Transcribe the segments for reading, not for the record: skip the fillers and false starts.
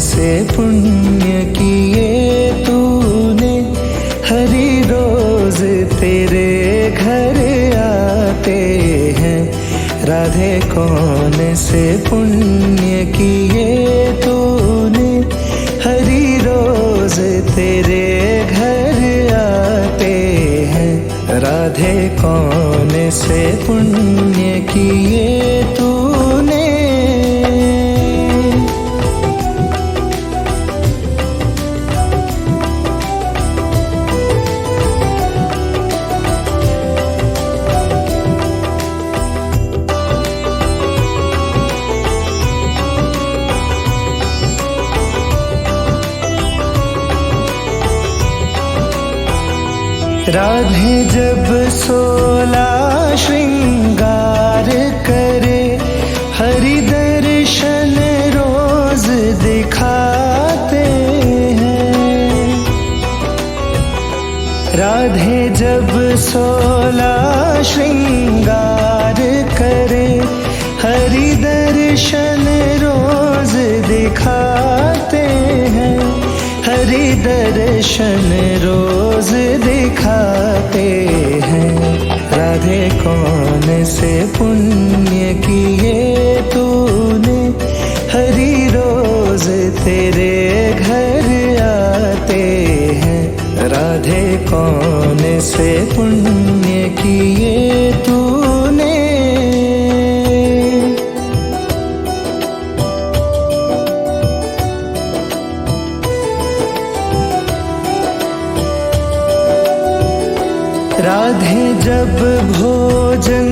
से पुण्य किए तूने, हरी रोज तेरे घर आते हैं। राधे कौन से पुण्य किए तूने, हरी रोज तेरे घर आते हैं। राधे कौन से पुण्य किए तूने। राधे जब 16 श्रृंगार करे, हरि दर्शन रोज दिखाते हैं। राधे जब 16 श्रृंगार करे, हरि दर्शन रोज दिखाते हैं। हरि दर्शन रोज दिखाते हैं। राधे कौन से पुण्य किए तूने, हरि रोज तेरे घर आते हैं। राधे कौन से पुण्य किए तूने। राधे जब भोजन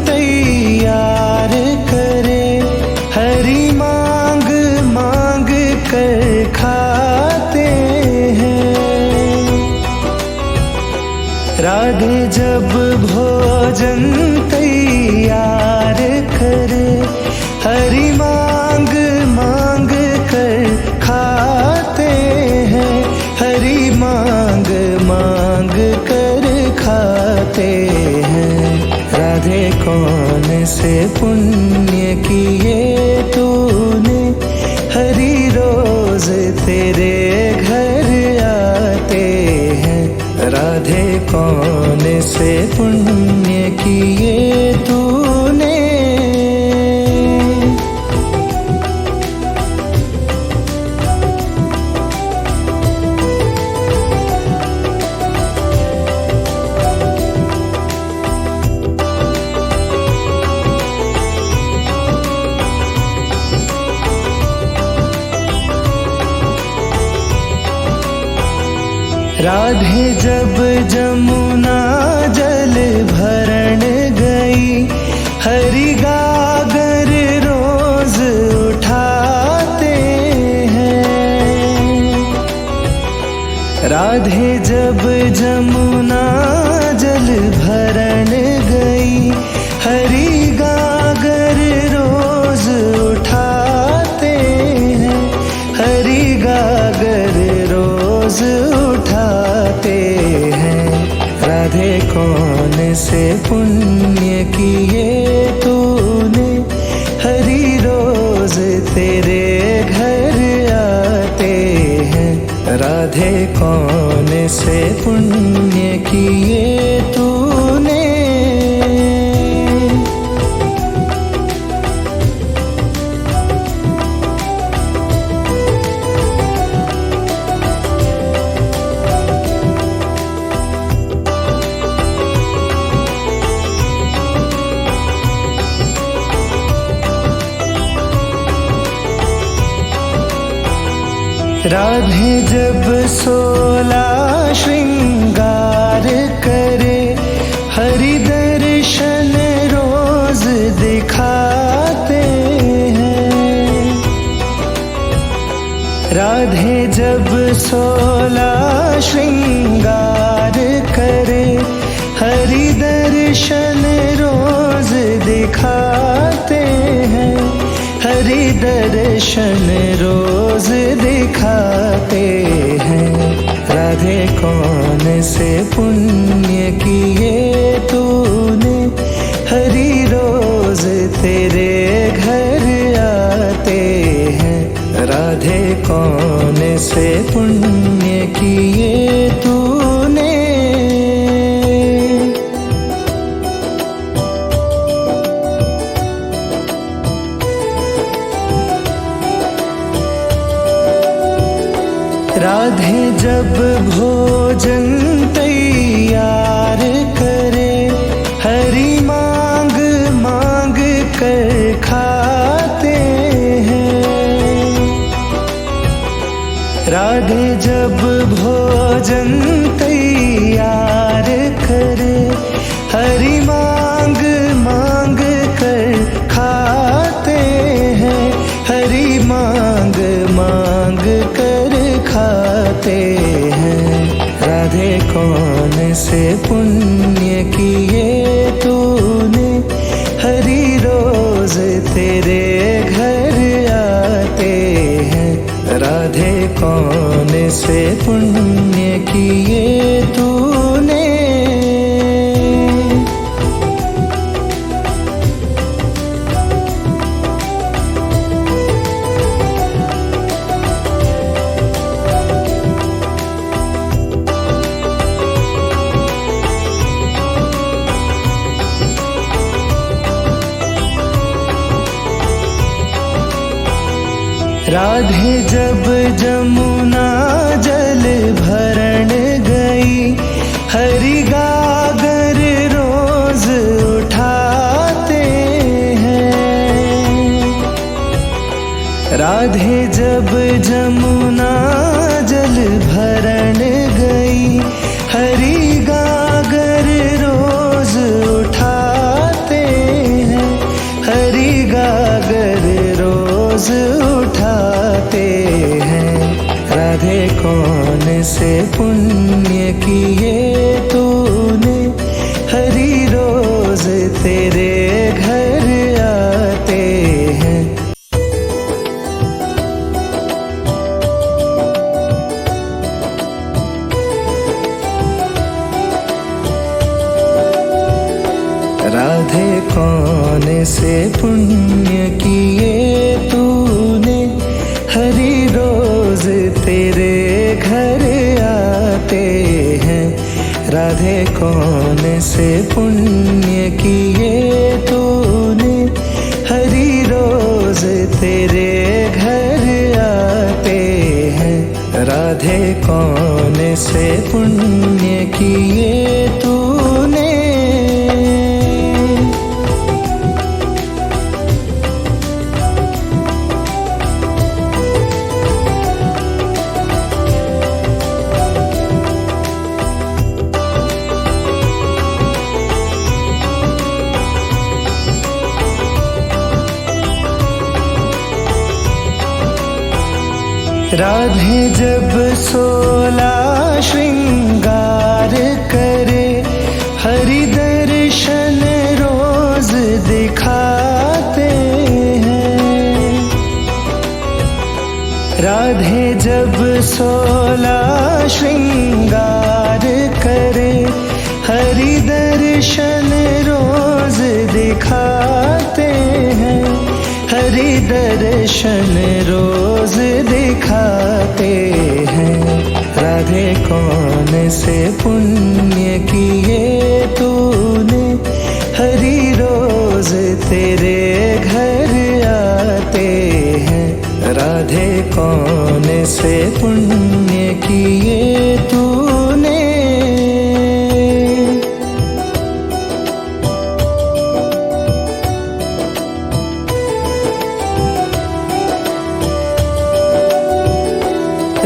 तैयार करे, हरि मांग मांग कर खाते हैं। राधे जब भोजन तैयार करे, हरि मांग मांग कर खाते हैं। हरि मांग मांग कर खाते हैं। राधे कौन से पुण्य किए तूने, हरि रोज तेरे घर आते हैं। राधे कौन से पुण्य किए तूने। राधे जब जमुना जल भरण गई, हरि गागर रोज उठाते हैं। राधे जब जमुना जल भरण गई, हरि गागर रोज उठाते हैं। हरि गागर रोज उठाते हैं। राधे कौन से पुण्य किए तूने, हरि रोज तेरे घर आते हैं। राधे कौन से पुण्य किए तूने। राधे जब 16 श्रृंगार करे, हरि दर्शन रोज दिखाते हैं। राधे जब 16 श्रृंगार करे, हरि दर्शन रोज दिखाते हैं। हरि दर्शन रोज दिखाते हैं। राधे कौन से पुण्य किए तूने, हरि रोज तेरे घर आते हैं। राधे कौन से पुण्य किए तूने। राधे जब भोजन तैयार करे, हरि मांग मांग कर खाते हैं। राधे जब भोजन तैयार करे, हरि मांग मांग कर खाते हैं। हरि मांग मांग कर खाते हैं। राधे कौन से पुण्य किए तूने, हरि रोज तेरे घर आते हैं। राधे कौन से पुण्य किए तूने। राधे जब जमुना जल भरण गई, हरि गागर रोज उठाते हैं। राधे जब जमुना जल भरण गई, हरि गागर रोज उठाते हैं। हरि गागर रोज उठाते हैं। राधे कौन से पुण्य किए तूने, हरि रोज तेरे घर आते हैं। राधे कौन से पुण्य किए तूने, हरि रोज तेरे घर आते हैं। राधे कौन से पुण्य किए तूने, हरि रोज तेरे घर आते हैं। राधे कौन से पुण्य किए तूने। राधे जब 16 श्रृंगार करे, हरि दर्शन रोज दिखाते हैं। राधे जब 16 श्रृंगार करे, हरि दर्शन रोज दिखाते हैं। हरि दर्शन रोज दिखाते हैं। राधे कौन से पुण्य किए तूने, हरि रोज तेरे घर आते हैं। राधे कौन से पुण्य किए तूने।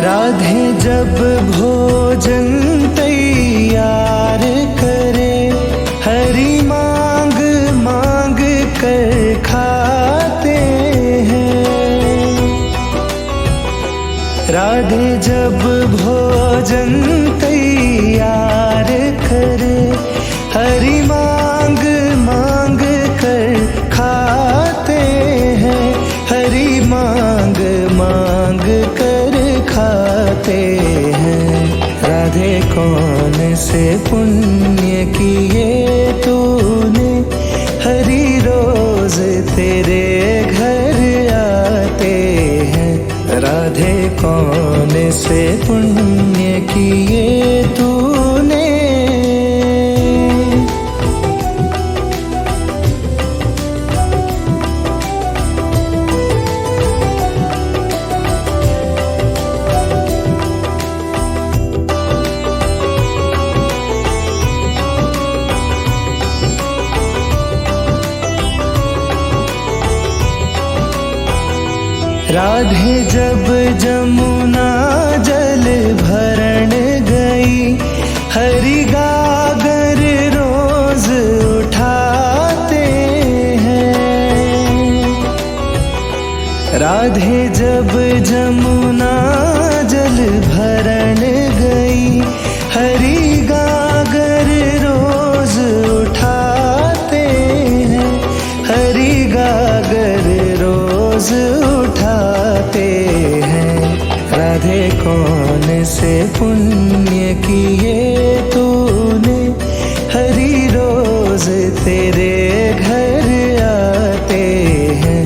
राधे जब भोजन तैयार करे, हरि मांग मांग कर खाते हैं। राधे जब भोजन तैयार करे, हरि मांग मांग कर खाते हैं। हरि मांग मांग कर खाते हैं। राधे कौन से पुण्य किए तूने, हरि रोज तेरे घर आते हैं। राधे कौन से पुण्य किए तूने। राधे जब जमुना जल भरण गई, हरि गागर रोज उठाते हैं। राधे जब जमुना जल भरण गई, हरि गागर रोज उठाते हैं। हरि गागर रोज उठाते हैं। राधे कौन से पुण्य किए तूने, हरि रोज तेरे घर आते हैं।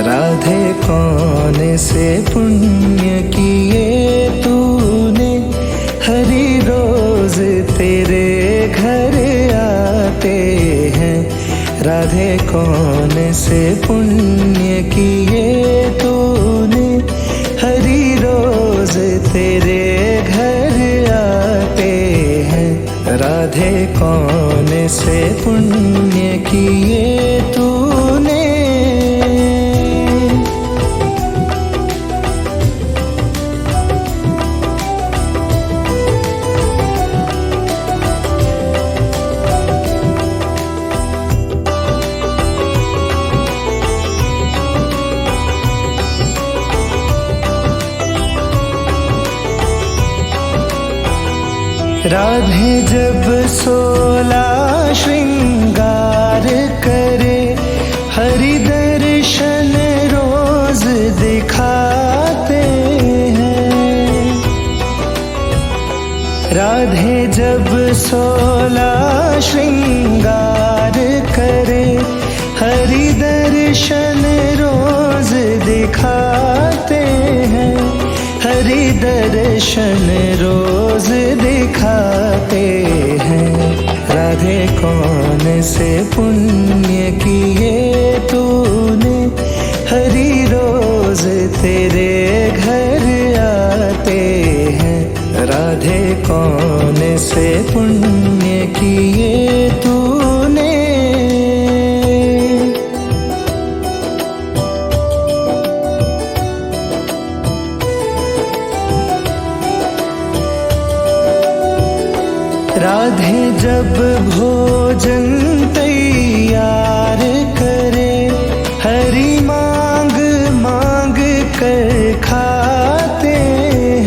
राधे कौन से पुण्य किए तूने, हरि रोज तेरे घर आते हैं। राधे कौन से पुण्य किए तूने, हरि रोज तेरे घर आते हैं। राधे कौन से पुण्य किए तूने। राधे जब 16 श्रृंगार करे, हरि दर्शन रोज दिखाते हैं। राधे जब 16 श्रृंगार करे, हरि दर्शन रोज दिखाते हैं। हरि दर्शन रोज दिखाते हैं। राधे कौन से पुण्य किए तूने, हरि रोज तेरे घर आते हैं। राधे कौन से पुण्य किए तूने। राधे जब भोजन तैयार करे, हरि मांग मांग कर खाते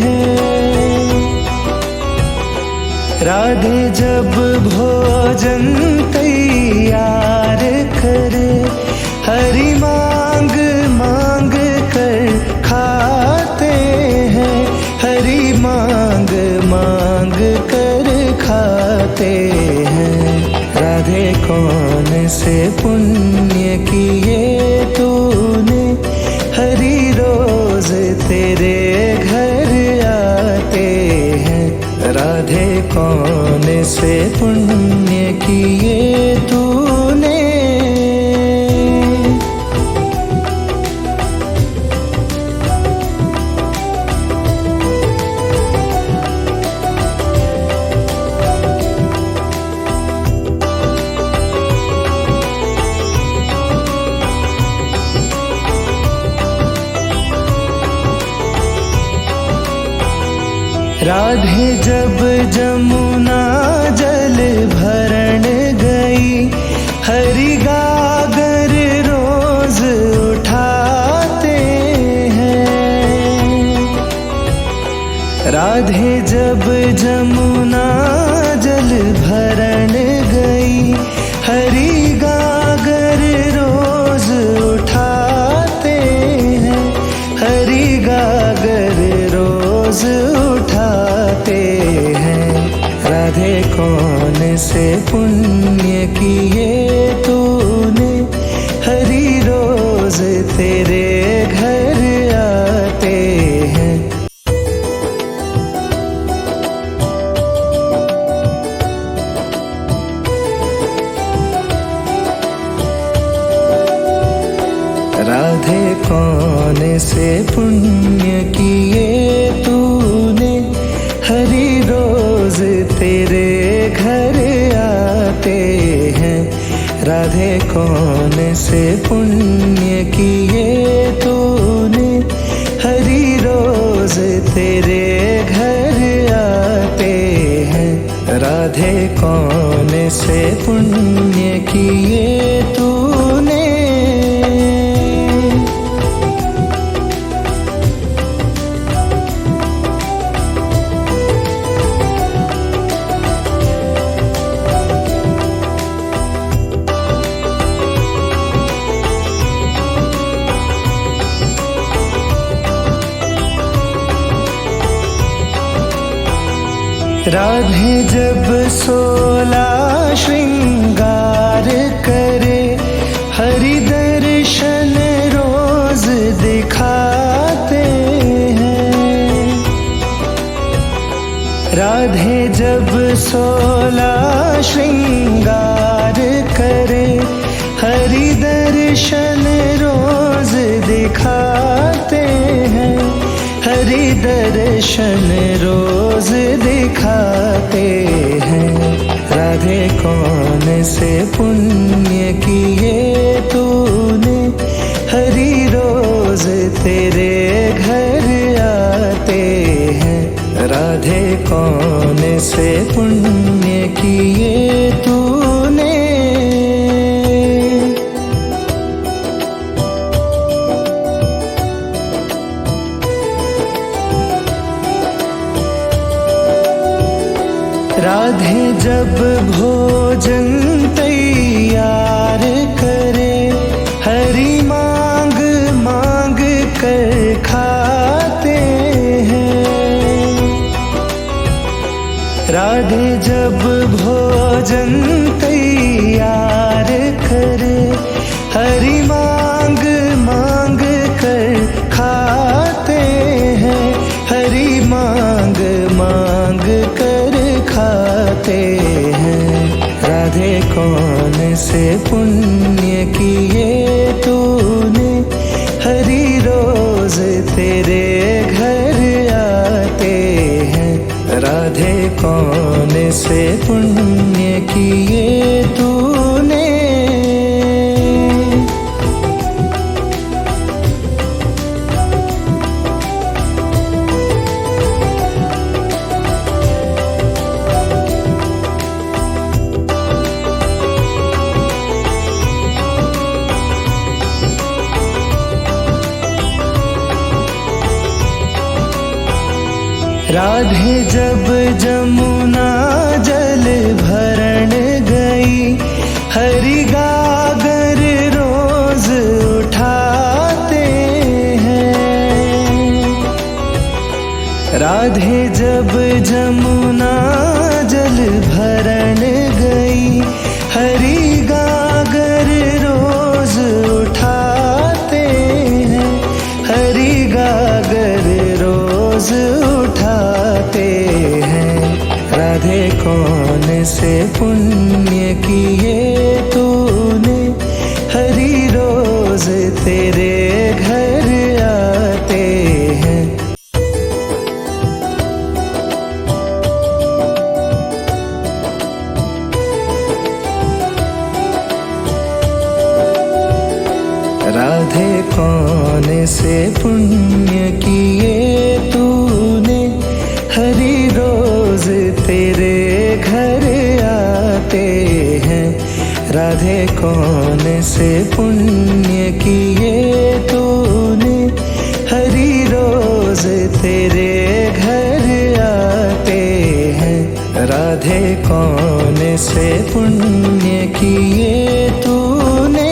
हैं। राधे जब भोजन तैयार करे, हरि मांग मांग कर खाते हैं। हरि मांग मांग कर खाते हैं। राधे कौन से पुण्य किए तूने, हरि रोज तेरे घर आते हैं। राधे कौन से पुण्य किए तूने। राधे जब जमुना जल भरण गई, हरि गागर रोज उठाते हैं। राधे जब जमुना जल भरण गई, हरि गागर रोज उठाते हैं। हरि गागर रोज उठाते हैं। राधे कौन से पुण्य पुण्य किए तूने, हरी रोज तेरे घर आते हैं। राधे कौन से पुण्य किए तूने, हरी रोज तेरे घर आते हैं। राधे कौन से पुण्य किए तूने, हरी रोज तेरे घर आते हैं। राधे कौन से पुण्य किए तूने। राधे जब 16 श्रृंगार करे, हरि दर्शन रोज दिखाते हैं। राधे जब 16 श्रृंगार करे, हरि दर्शन रोज दिखाते हैं। हरि दर्शन रोज दिखाते हैं। राधे कौन से पुण्य किए तूने, हरि रोज तेरे घर आते हैं। राधे कौन से पुण्य किए तूने। राधे जब भोजन तैयार करे, हरि मांग मांग कर खाते हैं। राधे जब भोजन तैयार करे, हरि मांग मांग कर खाते हैं। हरि मांग मांग कर खाते हैं। राधे कौन से पुण्य किए तूने, हरि रोज तेरे घर आते हैं। राधे कौन से पुण्य किए तूने। राधे जब जमुना जल भरण गई, हरि गागर रोज उठाते हैं। राधे जब जमुना जल भरण गई, हरि गागर रोज उठाते हैं। हरि गागर रोज उठाते हैं। राधे कौन से पुण्य किए तूने, हरि रोज तेरे घर आते हैं। राधे कौन से पुण्य किए तूने, हरि रोज तेरे घर आते हैं। राधे कौन से पुण्य किए तूने, हरि रोज तेरे घर आते हैं। राधे कौन से पुण्य किए तूने।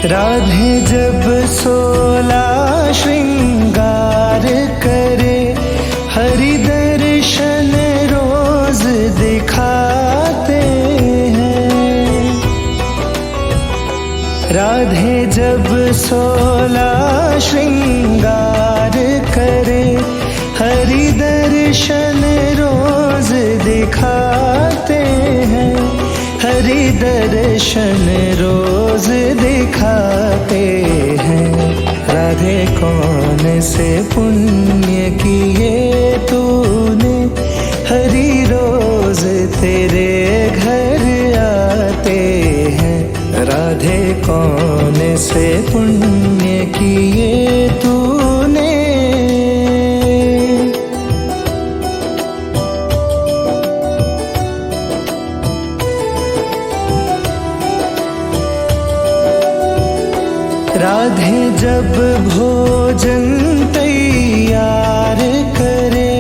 राधे जब 16 श्रृंगार करे, हरि दर्शन रोज दिखाते हैं। राधे जब 16 श्रृंगार करे, हरि दर्शन रोज दिखाते हैं। हरि दर्शन रोज दिखाते हैं। राधे कौन से पुण्य किए तूने, हरि रोज तेरे घर आते हैं। राधे कौन से पुण्य किए तूने। राधे जब भोजन तैयार करे,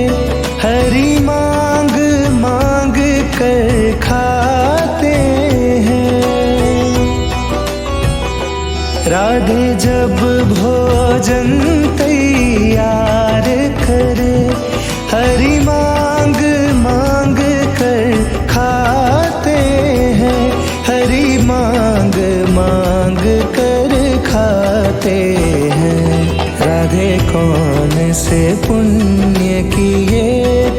हरि मांग मांग कर खाते हैं। राधे जब भोजन तैयार करे, हरि मांग मांग कर खाते हैं। हरि मांग मांग कर खाते हैं। राधे कौन से पुण्य किए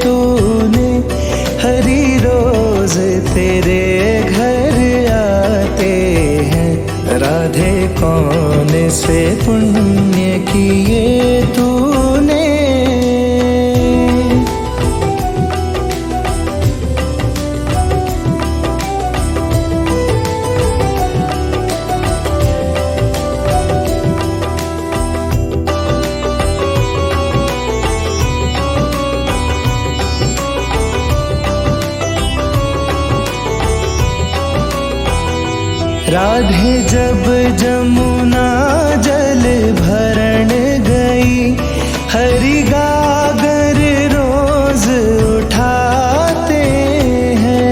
तूने, हरि रोज तेरे घर आते हैं। राधे कौन से पुण्य किए तूने। राधे जब जमुना जल भरण गई, हरि गागर रोज उठाते हैं।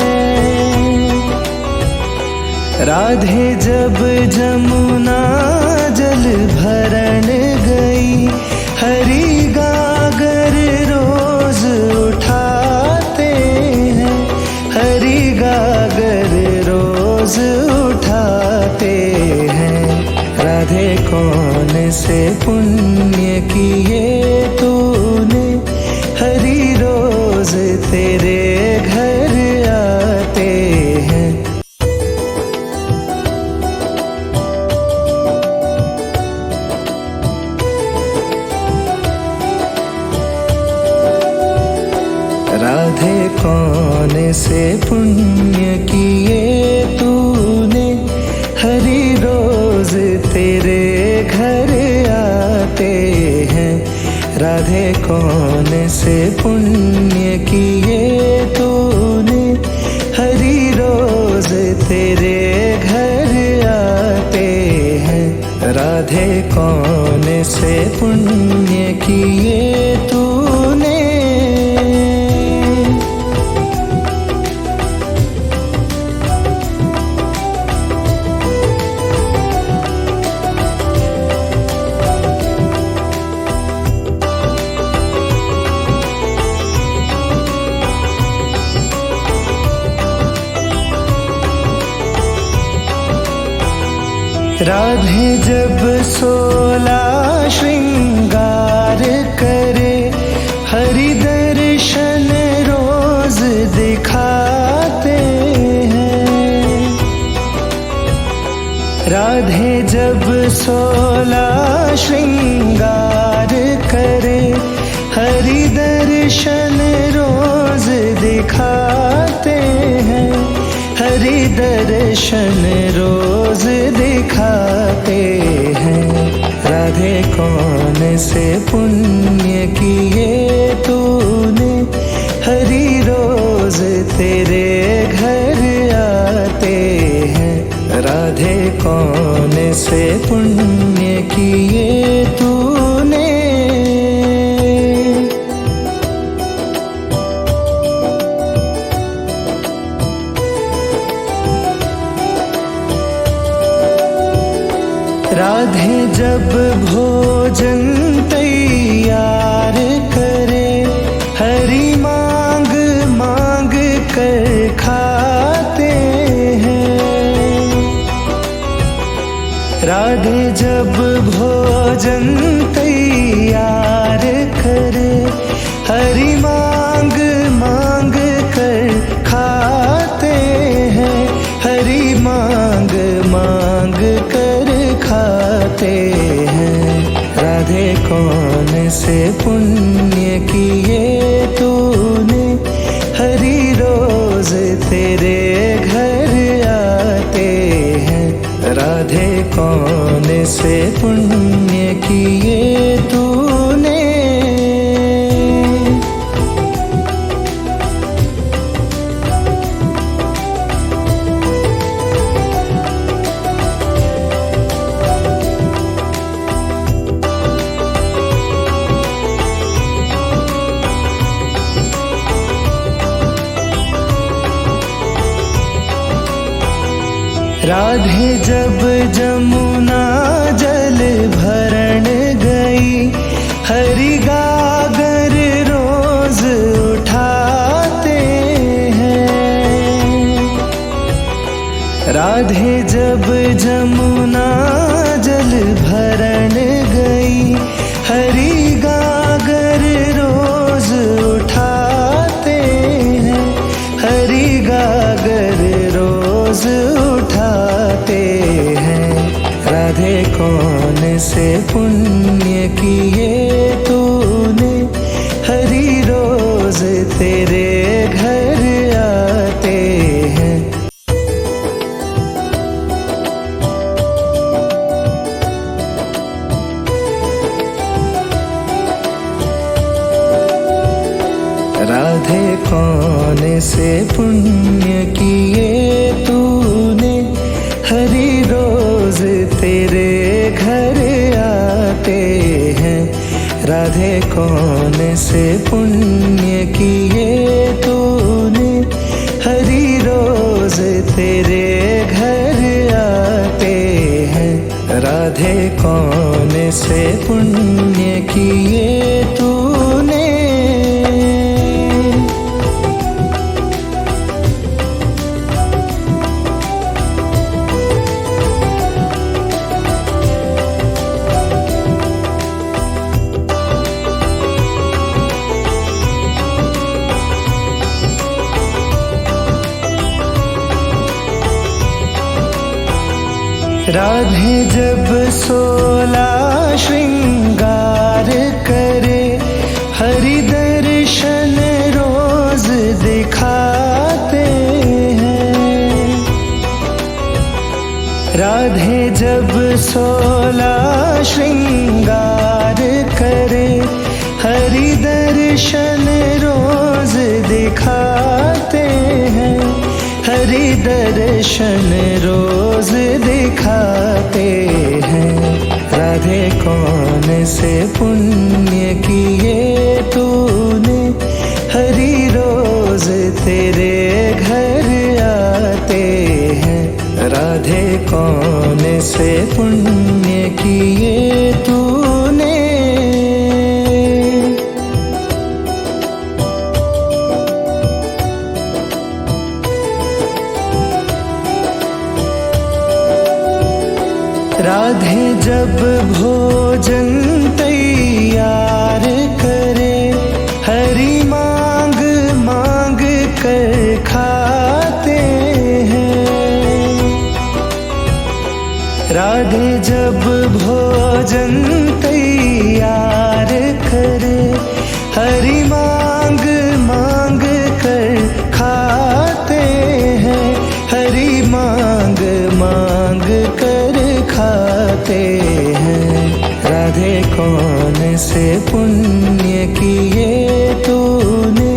राधे जब जमुना जल भरण गई, हरि गागर रोज उठाते हैं। हरि गागर रोज उठाते हैं। राधे कौन से पुण्य किए तूने, हरि रोज तेरे घर आते हैं। राधे कौन से पुण्य किए तूने, हरि रोज तेरे घर आते हैं। राधे कौन से पुण्य किए तूने, हरि रोज तेरे घर आते हैं। राधे कौन से पुण्य किए तूने। राधे जब 16 श्रृंगार करे, हरि दर्शन रोज दिखाते हैं। राधे जब 16 श्रृंगार करे, हरि दर्शन रोज दिखाते हैं। हरि दर्शन रोज दिखाते हैं। राधे कौन से पुण्य किए तूने, हरि रोज तेरे घर आते हैं। राधे कौन से पुण्य किए तूने। जब भोजन तैयार करे, हरि मांग मांग कर खाते हैं। राधे जब भोजन तैयार करे, हरि मांग मांग कर खाते हैं, हरि मांग मांग कर खाते हैं। राधे कौन से पुण्य किए तूने, हरि रोज तेरे घर आते हैं। राधे कौन से पुण्य किए तूने। राधे जब जमुना जल भरण गई, हरि गागर रोज उठाते हैं। राधे जब जमुना जल भरण गई, हरि गागर रोज उठाते हैं, हरि गागर रोज उठाते हैं। राधे कौन से पुण्य किए तूने, हरि रोज तेरे घर आते हैं। राधे कौन से पुण्य किए तूने, हरि रोज तेरे घर आते हैं। राधे कौन से पुण्य किए तूने, हरि रोज तेरे घर आते हैं। राधे कौन से पुण्य किए तूने। राधे जब 16 श्रृंगार करे, हरि दर्शन रोज दिखाते हैं। राधे जब 16 श्रृंगार करे, हरि दर्शन रोज दिखाते हैं, हरि दर्शन रोज दिखाते हैं। राधे कौन से पुण्य किए तूने, हरि रोज तेरे घर आते हैं। राधे कौन से पुण्य किए तूने। राधे जब भोजन तैयार करे, हरि मांग मांग कर खाते हैं। राधे जब भोजन तैयार करे, हरि मांग मांग कर खाते हैं, हरि मांग मांग कर खाते हैं। राधे कौन से पुण्य किए तूने,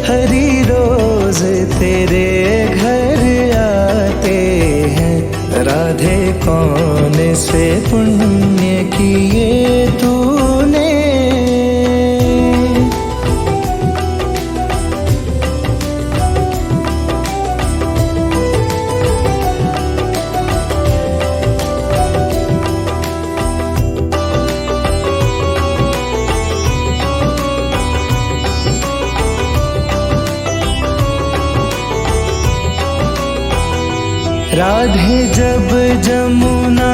हरि रोज तेरे घर आते हैं। राधे कौन से पुण्य किए तूने। राधे जब जमुना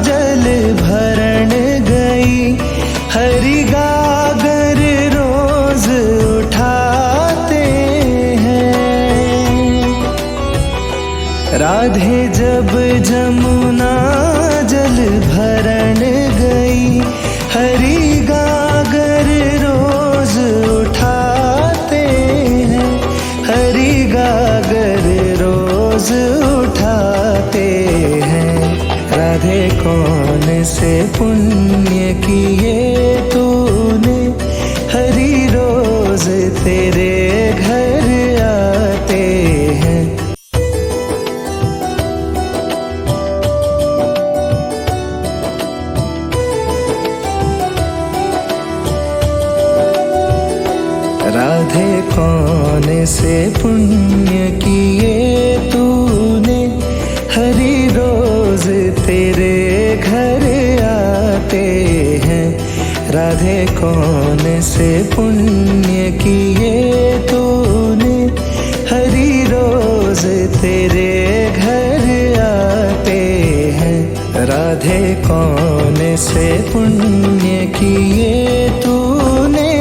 जल भरण गई, हरि गागर रोज उठाते हैं। राधे जब जमुना जल भरण गई, हरि गागर रोज उठाते हैं, हरि गागर रोज उठाते हैं। राधे कौन से पुण्य किए तूने, हरि रोज तेरे घर आते हैं। राधे कौन से पुण्य किए तूने, हरि रोज तेरे घर आते हैं। राधे कौन से पुण्य किए तूने, हरि रोज तेरे घर आते हैं। राधे कौन से पुण्य किए तूने।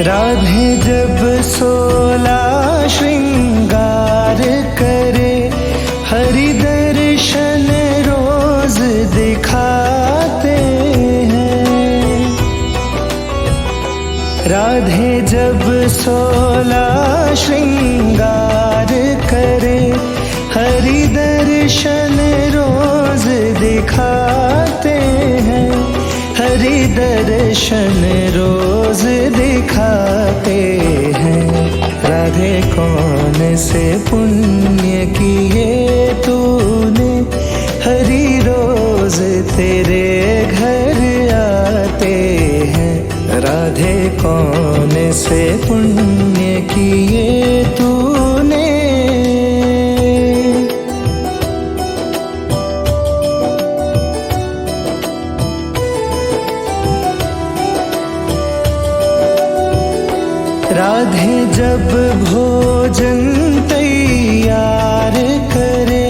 राधे जब 16 श्रृंगार करे, हरि दर्शन रोज दिखाते हैं। राधे जब 16 श्रृंगार करे, हरि दर्शन रोज दिखाते हैं, हरि दर्शन रोज दिखाते हैं। राधे कौन से पुण्य किए तूने, हरि रोज तेरे घर आते हैं। राधे कौन से पुण्य किए तूने। राधे जब भोजन तैयार करे,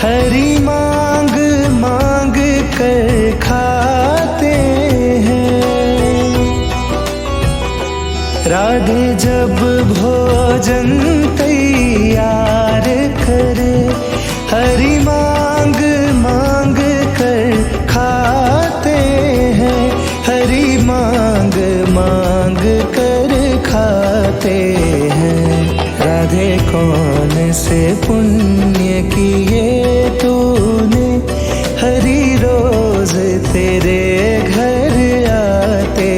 हरि मांग मांग कर खाते हैं। राधे जब भोजन तैयार करे, हरि मांग मांग कर खाते हैं, हरि मांग मांग कर खाते हैं। राधे कौन से पुण्य किए तूने, हरि रोज तेरे घर आते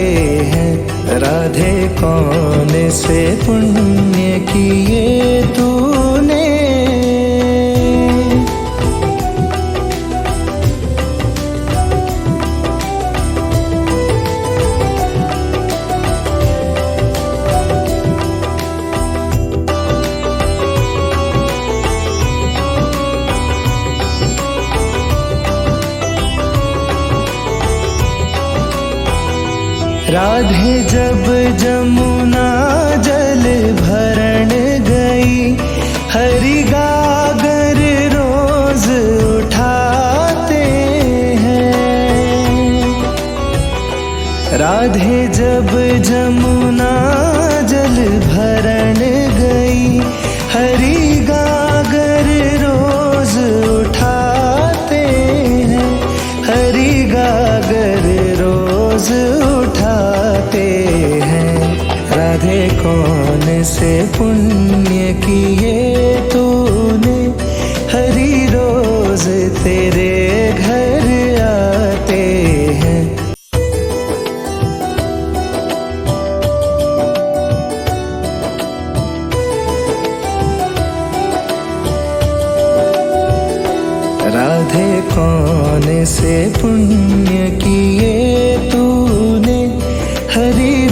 हैं। राधे कौन से पुण्य किए तूने। राधे जब जमुना जल भरण गई, हरि गागर रोज उठाते हैं। राधे जब जमुना जल भरण गई, हरि गागर रोज उठाते हैं, हरि गागर रोज उठाते हैं। राधे कौन से पुण्य किए तूने, हरि रोज तेरे घर आते हैं। राधे कौन से पुण्य किए तूने, हरि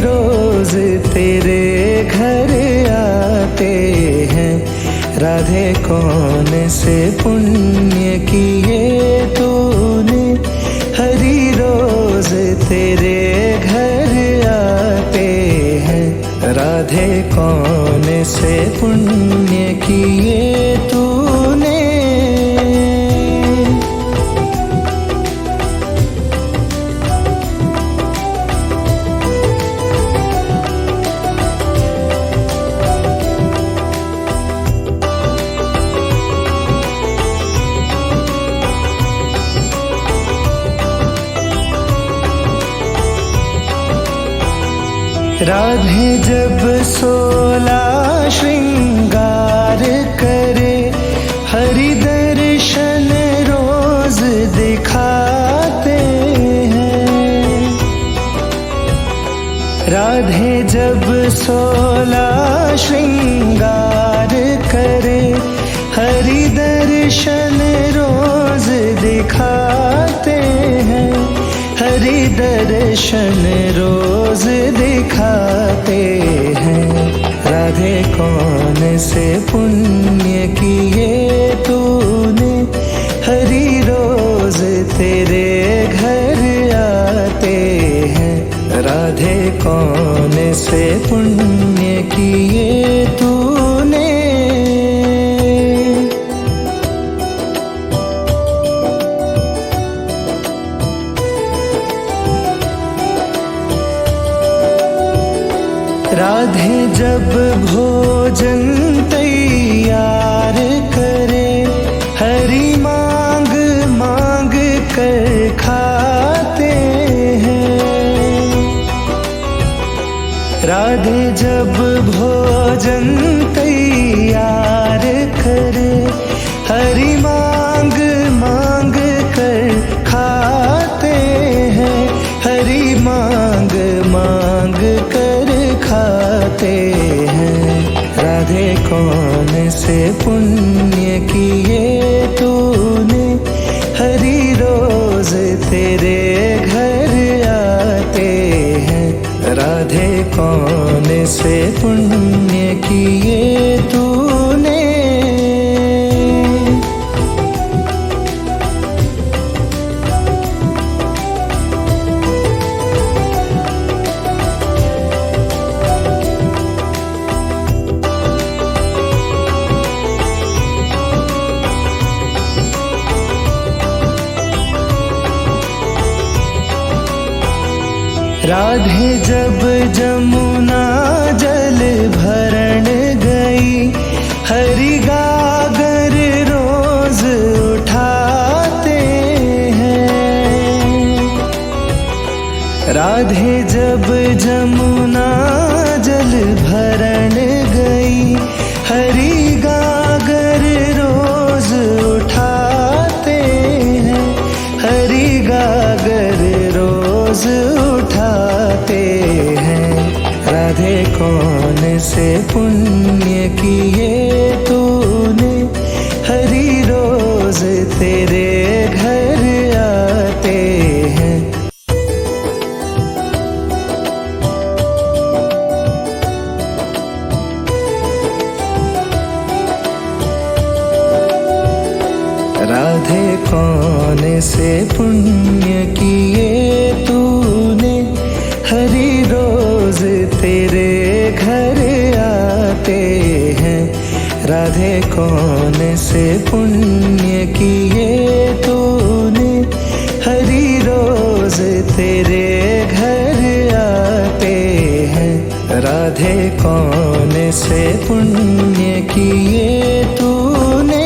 आते हैं। राधे कौन से पुण्य किए तूने, हरि रोज तेरे घर आते हैं। राधे कौन से पुण्य किए तूने। राधे जब 16 श्रृंगार करे, हरि दर्शन रोज दिखाते हैं। राधे जब 16 श्रृंगार करे, हरि दर्शन रोज दिखाते हैं। हरि दर्शन रोज दिखाते हैं। राधे कौन से पुण्य किए तूने, हरि रोज तेरे घर आते हैं। राधे कौन से पुण्य किए तूने। राधे जब भोजन तैयार करे, हरि मांग मांग कर खाते हैं। राधे जब भोजन तैयार करे, हरि मांग मांग कर खाते हैं। हरि मांग मांग कर खाते हैं। राधे कौन से पुण्य किए तूने, हरि रोज तेरे घर आते हैं। राधे कौन से पुण्य किए तूने। राधे जब जमुना जल भरण गई, हरि गागर रोज उठाते हैं। राधे जब जमुना जल भरण गई, हरि गागर रोज उठाते हैं। हरि गागर रोज उठाते हैं। राधे कौन से पुण्य किए तूने, हरि रोज तेरे घर आते हैं। राधे कौन से पुण्य किए तूने, हरि रोज तेरे घर आते हैं। राधे कौन से पुण्य किए तूने, हरि रोज तेरे घर आते हैं। राधे कौन से पुण्य किए तूने।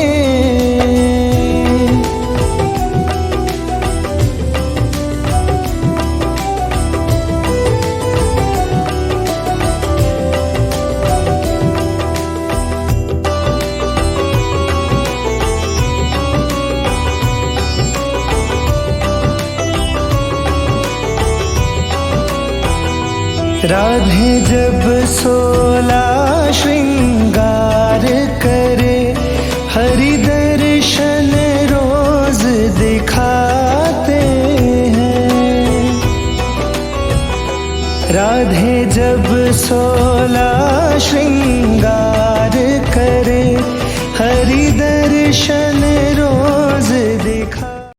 राधे जब 16 श्रृंगार करे, हरि दर्शन रोज दिखाते हैं। राधे जब 16 श्रृंगार करे, हरि दर्शन रोज दिखा।